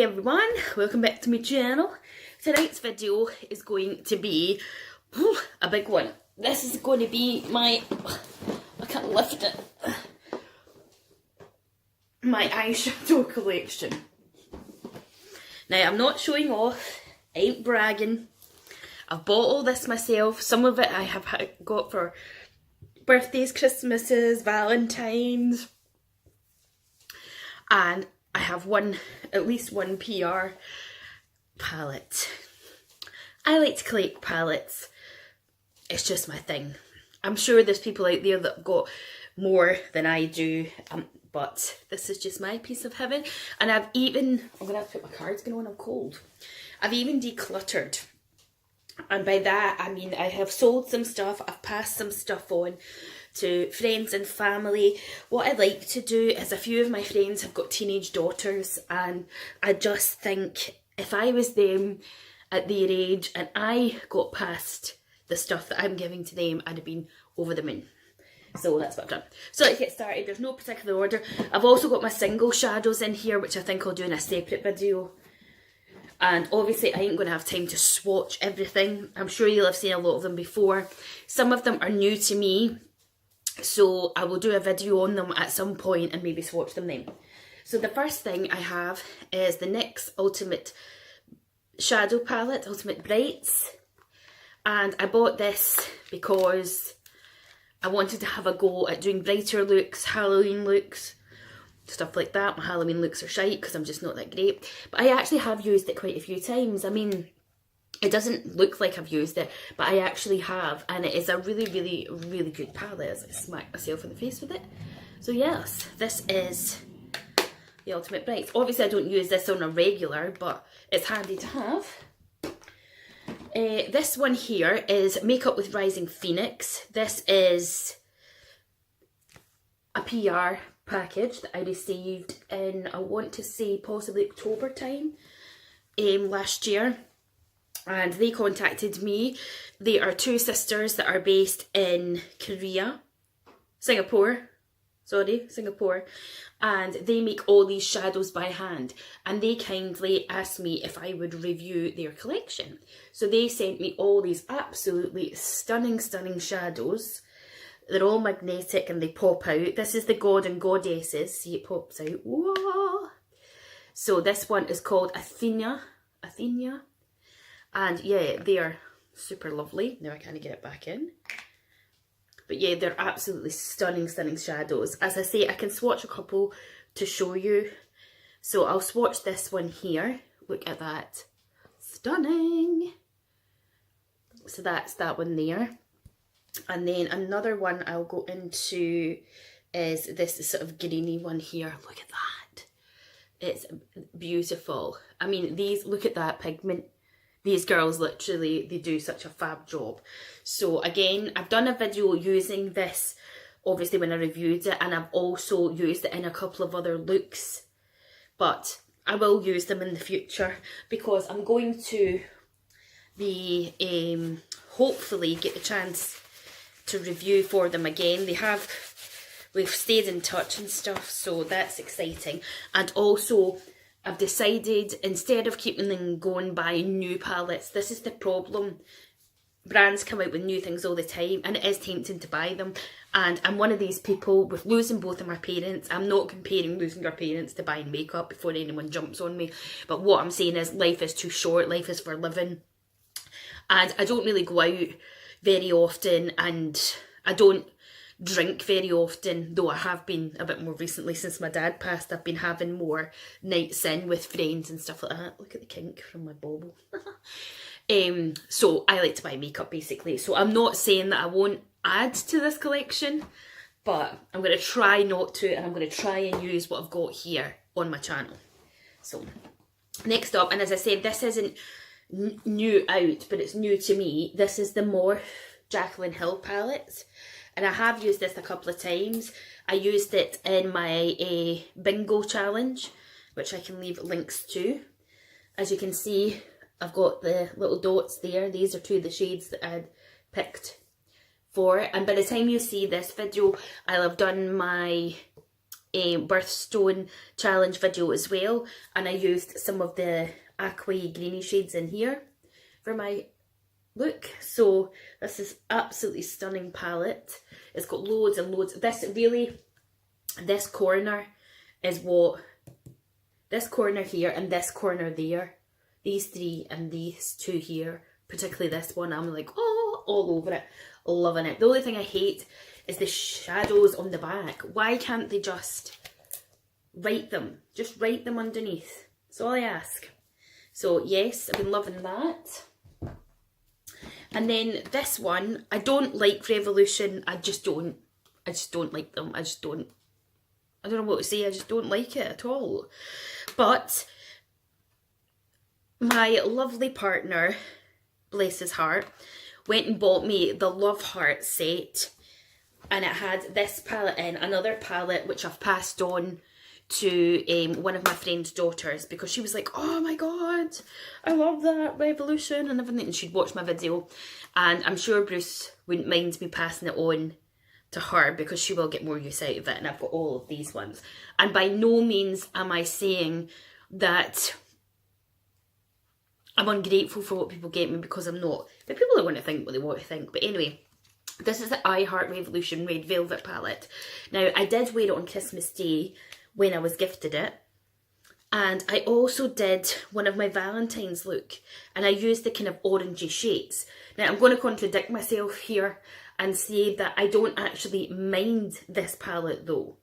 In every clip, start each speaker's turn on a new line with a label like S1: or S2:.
S1: Hey everyone, welcome back to my channel. Tonight's video is going to be a big one. This is going to be my, I can't lift it, my eyeshadow collection. Now I'm not showing off, I ain't bragging. I've bought all this myself. Some of it I have got for birthdays, Christmases, Valentine's, and I have at least one PR palette. I like to collect palettes. It's just my thing. I'm sure there's people out there that have got more than I do, but this is just my piece of heaven. And I'm going to have to put my cardigan on, I'm cold. I've even decluttered. And by that, I mean I have sold some stuff, I've passed some stuff on to friends and family. What I like to do is, a few of my friends have got teenage daughters, and I just think if I was them at their age and I got past the stuff that I'm giving to them, I'd have been over the moon. So that's what I've done. So let's get started. There's no particular order. I've also got my single shadows in here, which I think I'll do in a separate video. And obviously I ain't going to have time to swatch everything. I'm sure you'll have seen a lot of them before. Some of them are new to me, so I will do a video on them at some point and maybe swatch them then. So the first thing I have is the NYX Ultimate Shadow Palette, Ultimate Brights. And I bought this because I wanted to have a go at doing brighter looks, Halloween looks, stuff like that. My Halloween looks are shite because I'm just not that great. But I actually have used it quite a few times. I mean, it doesn't look like I've used it, but I actually have. And it is a really, really, really good palette, as I smack myself in the face with it. So yes, this is the Ultimate Brights. Obviously I don't use this on a regular, but it's handy to have. This one here is Makeup with Rising Phoenix. This is a PR package that I received in, I want to say, possibly October time last year. And they contacted me. They are two sisters that are based in Singapore. And they make all these shadows by hand, and they kindly asked me if I would review their collection. So they sent me all these absolutely stunning shadows. They're all magnetic and they pop out. This is the God and Goddesses. See, it pops out. Whoa! So this one is called Athena. And yeah, they are super lovely. Now I can't get it back in. But yeah, they're absolutely stunning shadows. As I say, I can swatch a couple to show you. So I'll swatch this one here. Look at that. Stunning. So that's that one there. And then another one I'll go into is this sort of greeny one here. Look at that. It's beautiful. I mean, look at that pigment. These girls literally, they do such a fab job. So again, I've done a video using this, obviously, when I reviewed it, and I've also used it in a couple of other looks. But I will use them in the future because I'm going to be, hopefully get the chance to review for them again. We've stayed in touch and stuff, so that's exciting. And also, I've decided, instead of keeping them going by new palettes, this is the problem. Brands come out with new things all the time, and it is tempting to buy them. And I'm one of these people, with losing both of my parents, I'm not comparing losing your parents to buying makeup before anyone jumps on me. But what I'm saying is, life is too short, life is for living. And I don't really go out very often, and I don't drink very often, though I have been a bit more recently since my dad passed. I've been having more nights in with friends and stuff like that. Look at the kink from my bauble. So I like to buy makeup basically. So I'm not saying that I won't add to this collection, but I'm going to try not to, and I'm going to try and use what I've got here on my channel. So next up, and as I said, this isn't new out, but it's new to me. This is the Morphe Jaclyn Hill palette. And I have used this a couple of times. I used it in my bingo challenge, which I can leave links to. As you can see, I've got the little dots there. These are two of the shades that I'd picked for it. And by the time you see this video, I'll have done my birthstone challenge video as well, and I used some of the aqua greeny shades in here for my look. So this is absolutely stunning palette. It's got loads and loads. This corner is what, this corner here and this corner there, these three and these two here, particularly this one, I'm like, oh, all over it, loving it. The only thing I hate is the shadows on the back. Why can't they just write them? Just write them underneath. That's all I ask. So yes, I've been loving that. And then this one, I don't like Revolution. I just don't like them. I don't know what to say. I just don't like it at all. But my lovely partner, bless his heart, went and bought me the Love Heart set. And it had this palette in, another palette which I've passed on to one of my friend's daughters, because she was like, oh my god, I love that Revolution and everything, and she'd watched my video, and I'm sure Bruce wouldn't mind me passing it on to her because she will get more use out of it, and I've got all of these ones. And by no means am I saying that I'm ungrateful for what people get me, because I'm not, but people are going to think what they want to think. But anyway, this is the I Heart Revolution Red Velvet palette. Now, I did wear it on Christmas Day when I was gifted it, and I also did one of my Valentine's look, and I used the kind of orangey shades. Now, I'm going to contradict myself here and say that I don't actually mind this palette though.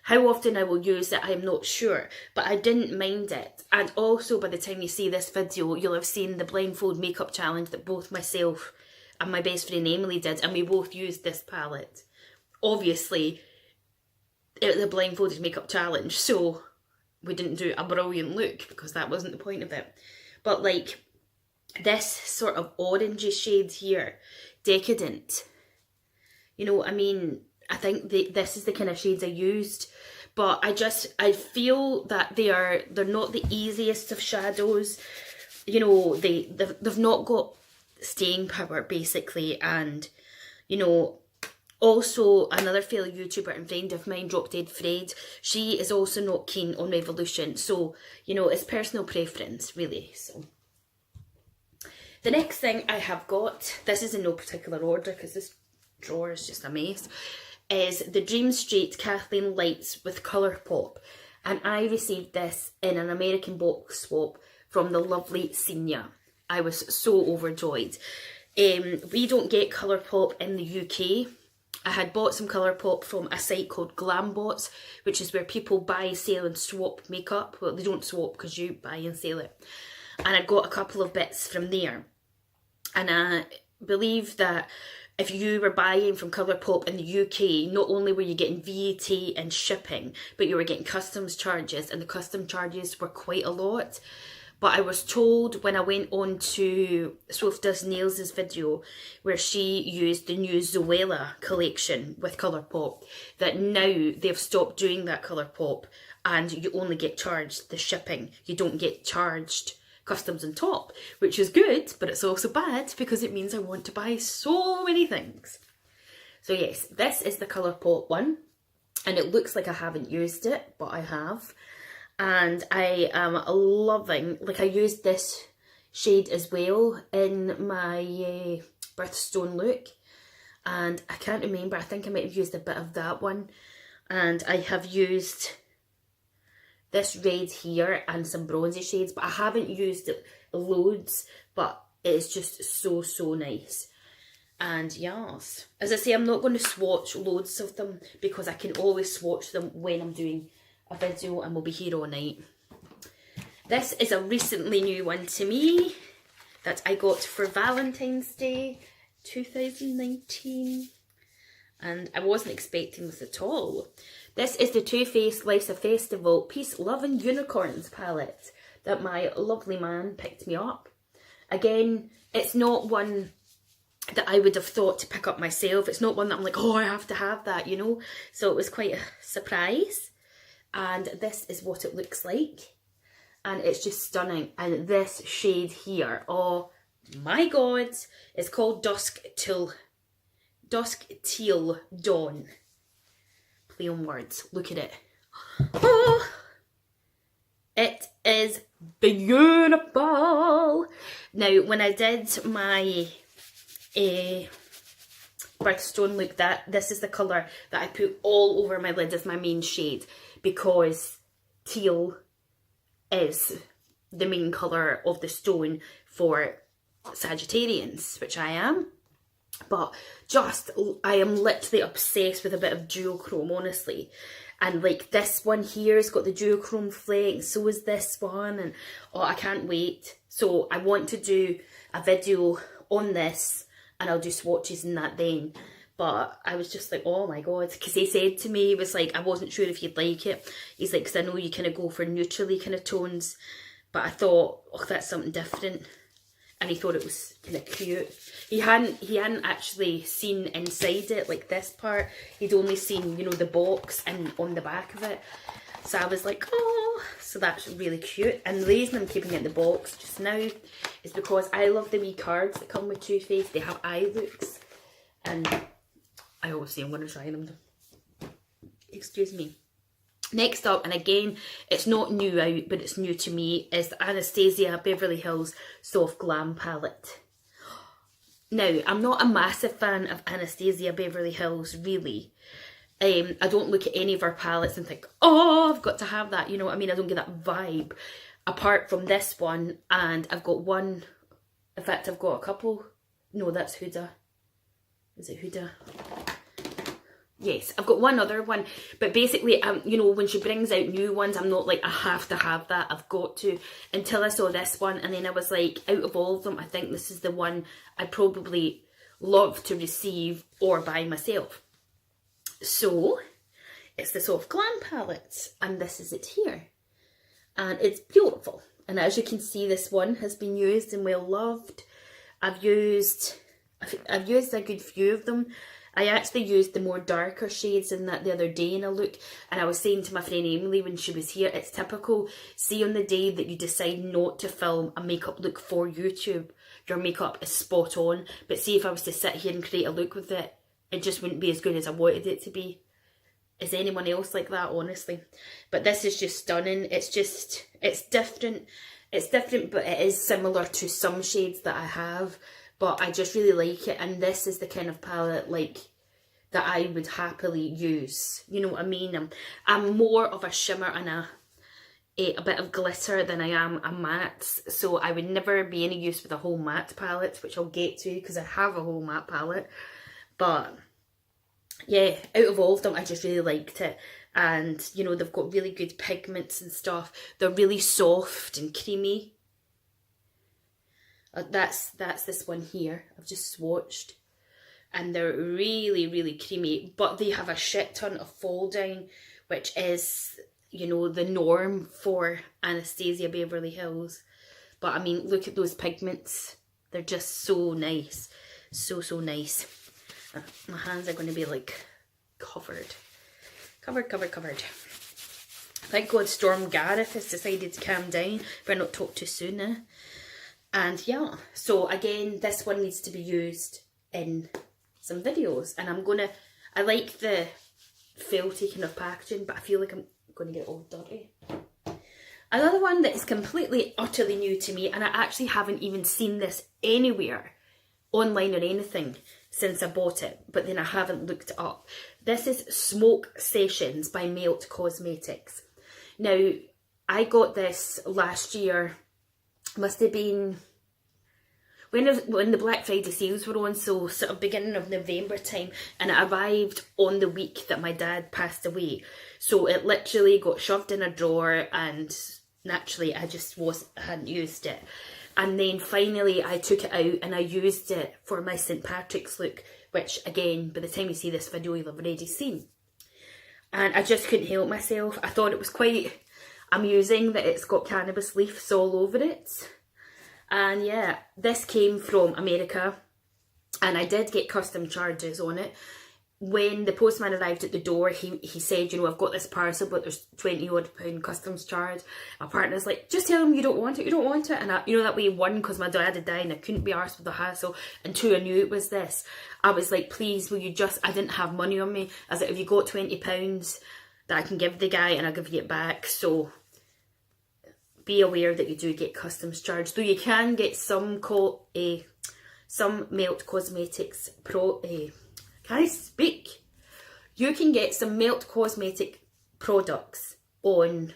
S1: How often I will use it, I'm not sure, but I didn't mind it. And also, by the time you see this video, you'll have seen the blindfold makeup challenge that both myself and my best friend Emily did, and we both used this palette. Obviously, it was a blindfolded makeup challenge, so we didn't do a brilliant look because that wasn't the point of it. But like this sort of orangey shade here, Decadent, you know what I mean? I think this is the kind of shades I used, but I feel that they're not the easiest of shadows. You know, they've not got staying power basically, and you know, also another fellow YouTuber and friend of mine, Drop Dead Fred, she is also not keen on Revolution, so you know, it's personal preference really. So the next thing I have got, this is in no particular order because this drawer is just a mess, is the Dream Street Kathleen Lights with Colourpop, and I received this in an American box swap from the lovely Senior. I was so overjoyed. We don't get Colourpop in the UK. I had bought some Colourpop from a site called Glambots, which is where people buy, sell and swap makeup. Well, they don't swap because you buy and sell it. And I got a couple of bits from there. And I believe that if you were buying from Colourpop in the UK, not only were you getting VAT and shipping, but you were getting customs charges, and the custom charges were quite a lot. But I was told when I went on to Soph Does Nails' video, where she used the new Zoella collection with Colourpop, that now they've stopped doing that Colourpop and you only get charged the shipping. You don't get charged customs on top, which is good, but it's also bad because it means I want to buy so many things. So yes, this is the Colourpop one, and it looks like I haven't used it, but I have. And I am loving, like I used this shade as well in my birthstone look, and I can't remember, I think I might have used a bit of that one, and I have used this red here and some bronzy shades, but I haven't used it loads, but it is just so, so nice. And yes, as I say, I'm not going to swatch loads of them because I can always swatch them when I'm doing a video and we'll be here all night. This is a recently new one to me that I got for Valentine's Day 2019, and I wasn't expecting this at all. This is the Too Faced Life's a Festival Peace, Love and Unicorns palette that my lovely man picked me up. Again, it's not one that I would have thought to pick up myself. It's not one that I'm like, oh, I have to have that, you know. So it was quite a surprise. And this is what it looks like. And it's just stunning. And this shade here, oh my god, it's called Dusk Teal Dawn. play on words. Look at it. Oh, it is beautiful. Now, when I did my birthstone look, this is the colour that I put all over my lid as my main shade, because teal is the main colour of the stone for Sagittarians, which I am. But I am literally obsessed with a bit of duochrome, honestly. And like this one here has got the duochrome flake, and so is this one, and oh, I can't wait. So I want to do a video on this, and I'll do swatches and that then. But I was just like, oh my god, because he said to me, he was like, I wasn't sure if you'd like it. He's like, because I know you kind of go for neutrally kind of tones, but I thought, oh, that's something different. And he thought it was kind of cute. He hadn't actually seen inside it, like this part. He'd only seen, you know, the box and on the back of it. So I was like, oh, so that's really cute. And the reason I'm keeping it in the box just now is because I love the wee cards that come with Too Faced. They have eye looks. And I always say I'm going to try them. Excuse me. Next up, and again, it's not new out, but it's new to me, is the Anastasia Beverly Hills Soft Glam palette. Now, I'm not a massive fan of Anastasia Beverly Hills, really. I don't look at any of her palettes and think, oh, I've got to have that. You know what I mean? I don't get that vibe. Apart from this one, and I've got one, in fact, I've got a couple. No, that's Huda. Is it Huda? Yes, I've got one other one, but basically, you know, when she brings out new ones, I'm not like, I have to have that, I've got to, until I saw this one, and then I was like, out of all of them, I think this is the one I probably love to receive or buy myself. So, it's the Soft Glam palette, and this is it here, and it's beautiful, and as you can see, this one has been used and well loved. I've used a good few of them. I actually used the more darker shades in that the other day in a look, and I was saying to my friend Emily when she was here, it's typical, see on the day that you decide not to film a makeup look for YouTube, your makeup is spot on, but see if I was to sit here and create a look with it, it just wouldn't be as good as I wanted it to be. Is anyone else like that, honestly? But this is just stunning. It's different, but it is similar to some shades that I have. But I just really like it, and this is the kind of palette like that I would happily use. You know what I mean? I'm more of a shimmer and a bit of glitter than I am a matte. So I would never be any use with a whole matte palette, which I'll get to because I have a whole matte palette. But yeah, out of all of them, I just really liked it. And you know, they've got really good pigments and stuff. They're really soft and creamy. That's this one here. I've just swatched, and they're really, really creamy, but they have a shit ton of fall down, which is, you know, the norm for Anastasia Beverly Hills. But I mean, look at those pigments. They're just so nice. So nice. My hands are going to be like covered. Thank God Storm Gareth has decided to calm down. Better not talk too soon now. And yeah, so again, this one needs to be used in some videos, and I like the felty kind of packaging, but I feel like I'm going to get it all dirty. Another one that is completely, utterly new to me, and I actually haven't even seen this anywhere, online or anything, since I bought it, but then I haven't looked it up. This is Smoke Sessions by Melt Cosmetics. Now, I got this last year, must have been when the Black Friday sales were on, so sort of beginning of November time, and it arrived on the week that my dad passed away. So it literally got shoved in a drawer, and naturally I just hadn't used it. And then finally I took it out and I used it for my St. Patrick's look, which again, by the time you see this video, you'll have already seen. And I just couldn't help myself. I thought it was quite amusing that it's got cannabis leaves all over it. And yeah, this came from America, and I did get custom charges on it. when the postman arrived at the door, he said, you know, I've got this parcel, but there's £20 odd customs charge. My partner's like, just tell him you don't want it, you don't want it. And I, you know, that way, one, because my dad had died and I couldn't be arsed with the hassle, and two, I knew it was this. I was like, please, will you just, I didn't have money on me. I was like, have you got £20 that I can give the guy and I'll give you it back? So be aware that you do get customs charge, though you can get some Melt Cosmetics can I speak? You can get some Melt Cosmetic products on,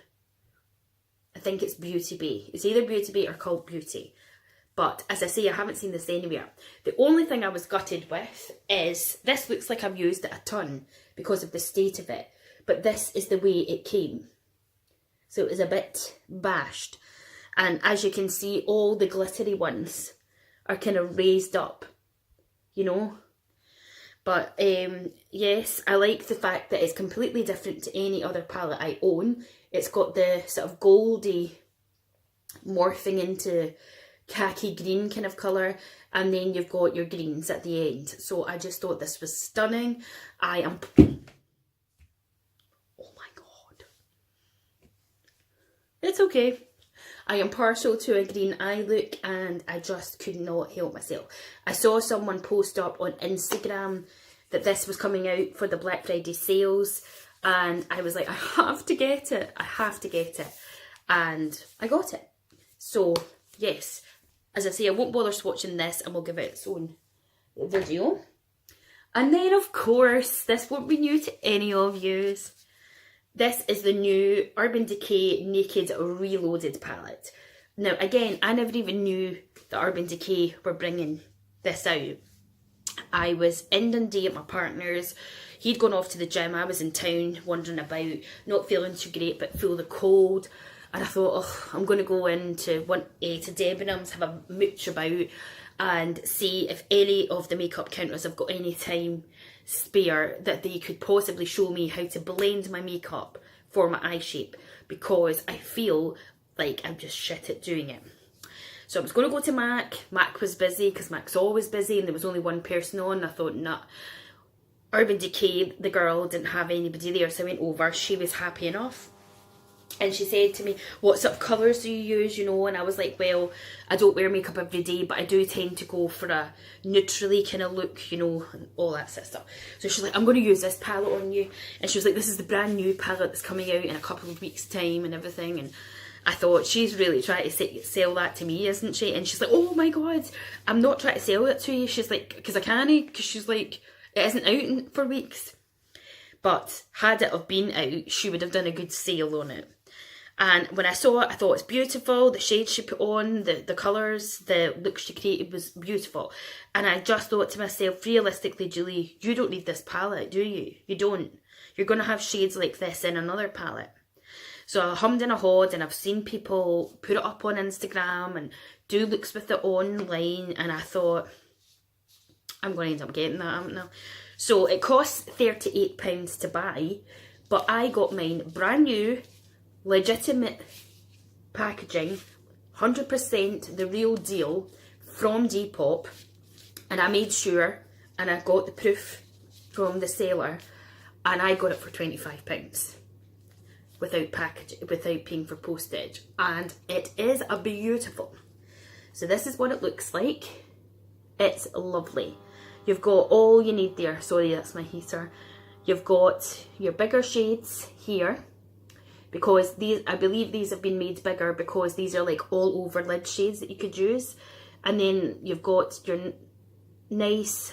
S1: I think it's Beauty Bay. It's either Beauty Bay or Cult Beauty. But as I say, I haven't seen this anywhere. The only thing I was gutted with is, this looks like I've used it a ton because of the state of it. But this is the way it came. So it was a bit bashed. And as you can see, all the glittery ones are kind of raised up, you know. But yes, I like the fact that it's completely different to any other palette I own. It's got the sort of goldy morphing into khaki green kind of colour, and then you've got your greens at the end. So I just thought this was stunning. Oh my god. It's okay. I am partial to a green eye look, and I just could not help myself. I saw someone post up on Instagram that this was coming out for the Black Friday sales, and I was like, I have to get it. I have to get it. And I got it. So, yes. As I say, I won't bother swatching this, and we'll give it its own video. And then, of course, this won't be new to any of yous. This is the new Urban Decay Naked Reloaded palette. Now, again, I never even knew that Urban Decay were bringing this out. I was in Dundee at my partner's. He'd gone off to the gym. I was in town, wandering about, not feeling too great, but full of cold. And I thought, oh, I'm going to go into to Debenhams, have a mooch about, and see if any of the makeup counters have got any time spare that they could possibly show me how to blend my makeup for my eye shape, because I feel like I'm just shit at doing it. So I was going to go to Mac. Mac was busy, because Mac's always busy, and there was only one person on. I thought, nah. Urban Decay, the girl, didn't have anybody there, so I went over. She was happy enough. And she said to me, what sort of colours do you use, you know? And I was like, well, I don't wear makeup every day, but I do tend to go for a neutrally kind of look, you know, and all that sort of stuff. So she's like, I'm going to use this palette on you. And she was like, this is the brand new palette that's coming out in a couple of weeks' time and everything. And I thought, she's really trying to sell that to me, isn't she? And she's like, oh my god, I'm not trying to sell it to you. She's like, because I can't, because she's like, it isn't out for weeks. But had it have been out, she would have done a good sale on it. And when I saw it, I thought it's beautiful. The shades she put on, the colours, the look she created was beautiful. And I just thought to myself, realistically, Julie, you don't need this palette, do you? You don't. You're going to have shades like this in another palette. So I hummed and I hawed, and I've seen people put it up on Instagram and do looks with it online. And I thought, I'm going to end up getting that, haven't I? So it costs £38 to buy, but I got mine brand new, legitimate packaging, 100% the real deal from Depop, and I made sure, and I got the proof from the seller, and I got it for £25 without paying for postage, and it is a beautiful. So this is what it looks like. It's lovely. You've got all you need there. Sorry, that's my heater. You've got your bigger shades here, because these, I believe these have been made bigger because these are like all over lid shades that you could use. And then you've got your nice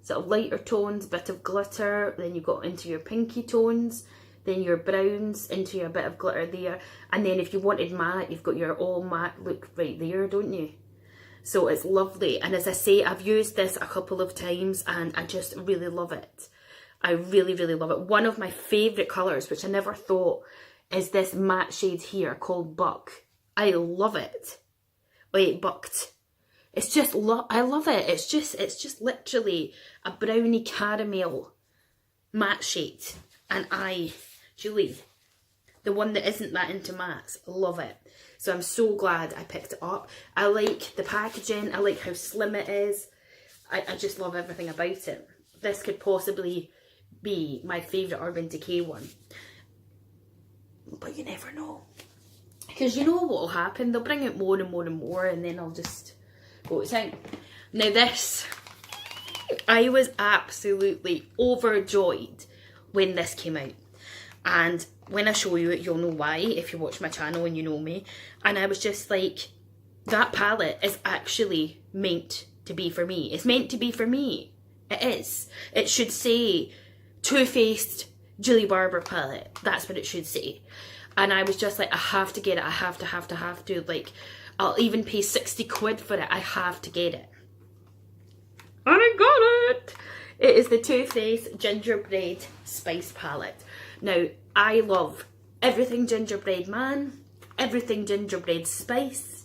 S1: sort of lighter tones, bit of glitter, then you've got into your pinky tones, then your browns, into your bit of glitter there. And then if you wanted matte, you've got your all matte look right there, don't you? So it's lovely. And as I say, I've used this a couple of times and I just really love it. I really, really love it. One of my favourite colours, which I never thought, is this matte shade here called Buck. I love it. Wait, Bucked. It's just, I love it. It's just literally a brownie caramel matte shade. And Julie, the one that isn't that into mattes, love it. So I'm so glad I picked it up. I like the packaging. I like how slim it is. I just love everything about it. this could possibly be my favourite Urban Decay one. But you never know. Because you know what will happen, they'll bring out more and more and more, and then I'll just go to town. Now this, I was absolutely overjoyed when this came out. And when I show you it, you'll know why, if you watch my channel and you know me. And I was just like, that palette is actually meant to be for me. It's meant to be for me. It is. It should say Too Faced Julie Barber palette. That's what it should say. And I was just like, I have to get it. I have to. Like, I'll even pay 60 quid for it. I have to get it. And I got it. It is the Too Faced Gingerbread Spice palette. Now, I love everything gingerbread man, everything gingerbread spice.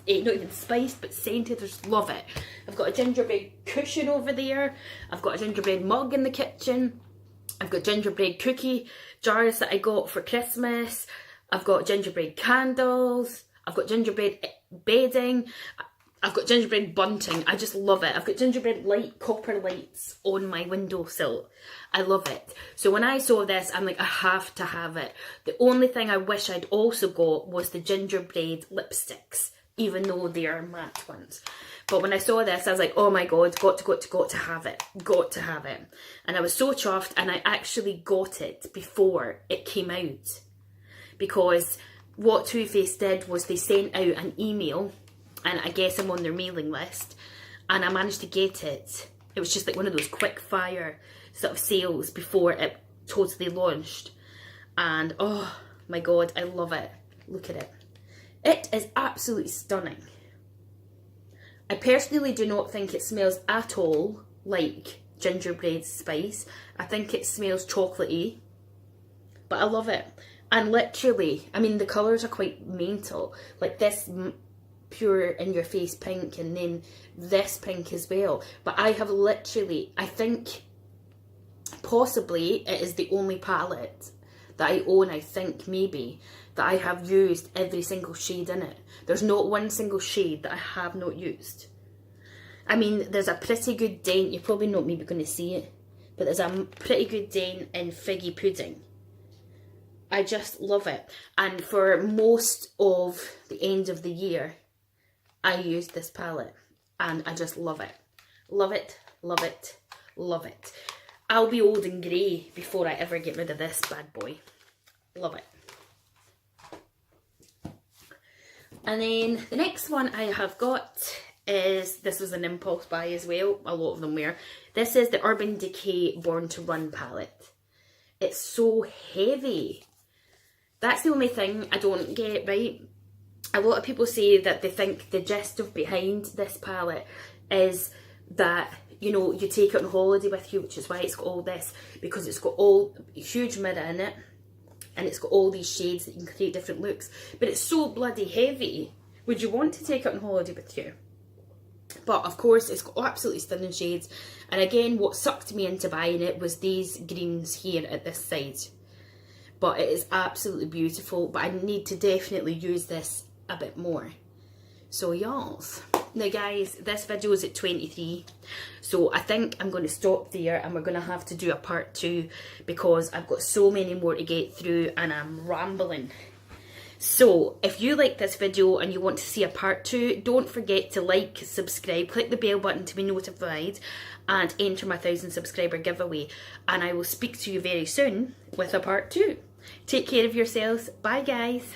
S1: Not even spiced, but scented. I just love it. I've got a gingerbread cushion over there. I've got a gingerbread mug in the kitchen. I've got gingerbread cookie jars that I got for Christmas. I've got gingerbread candles. I've got gingerbread bedding. I've got gingerbread bunting. I just love it. I've got gingerbread copper lights on my windowsill. I love it. So when I saw this, I'm like, I have to have it. The only thing I wish I'd also got was the gingerbread lipsticks, even though they are matte ones. But when I saw this, I was like, oh my God, got to have it. Got to have it. And I was so chuffed, and I actually got it before it came out. Because what Too Faced did was they sent out an email, and I guess I'm on their mailing list, and I managed to get it. It was just like one of those quick fire sort of sales before it totally launched. And oh my God, I love it. Look at it. It is absolutely stunning. I personally do not think it smells at all like gingerbread spice. I think it smells chocolatey, but I love it. And literally, I mean, the colours are quite mental. Like this pure in your face pink, and then this pink as well. But I have literally, I think possibly it is the only palette that I own, I think maybe, that I have used every single shade in it. There's not one single shade that I have not used. I mean, there's a pretty good dent, you're probably not maybe going to see it, but there's a pretty good dent in Figgy Pudding. I just love it. And for most of the end of the year, I used this palette, and I just love it. Love it, love it, love it. I'll be old and grey before I ever get rid of this bad boy. Love it. And then the next one I have got is, this was an impulse buy as well, a lot of them were. This is the Urban Decay Born to Run palette. It's so heavy. That's the only thing I don't get right. A lot of people say that they think the gist of behind this palette is that, you know, you take it on holiday with you, which is why it's got all this, because it's got all a huge mirror in it, and it's got all these shades that you can create different looks. But it's so bloody heavy. Would you want to take it on holiday with you? But of course, it's got absolutely stunning shades. And again, what sucked me into buying it was these greens here at this side. But it is absolutely beautiful. But I need to definitely use this a bit more. So yes. Now guys, this video is at 23, so I think I'm going to stop there, and we're going to have to do a part 2 because I've got so many more to get through and I'm rambling. So if you like this video and you want to see a part 2, don't forget to like, subscribe, click the bell button to be notified, and enter my 1000 subscriber giveaway. And I will speak to you very soon with a part 2. Take care of yourselves. Bye guys.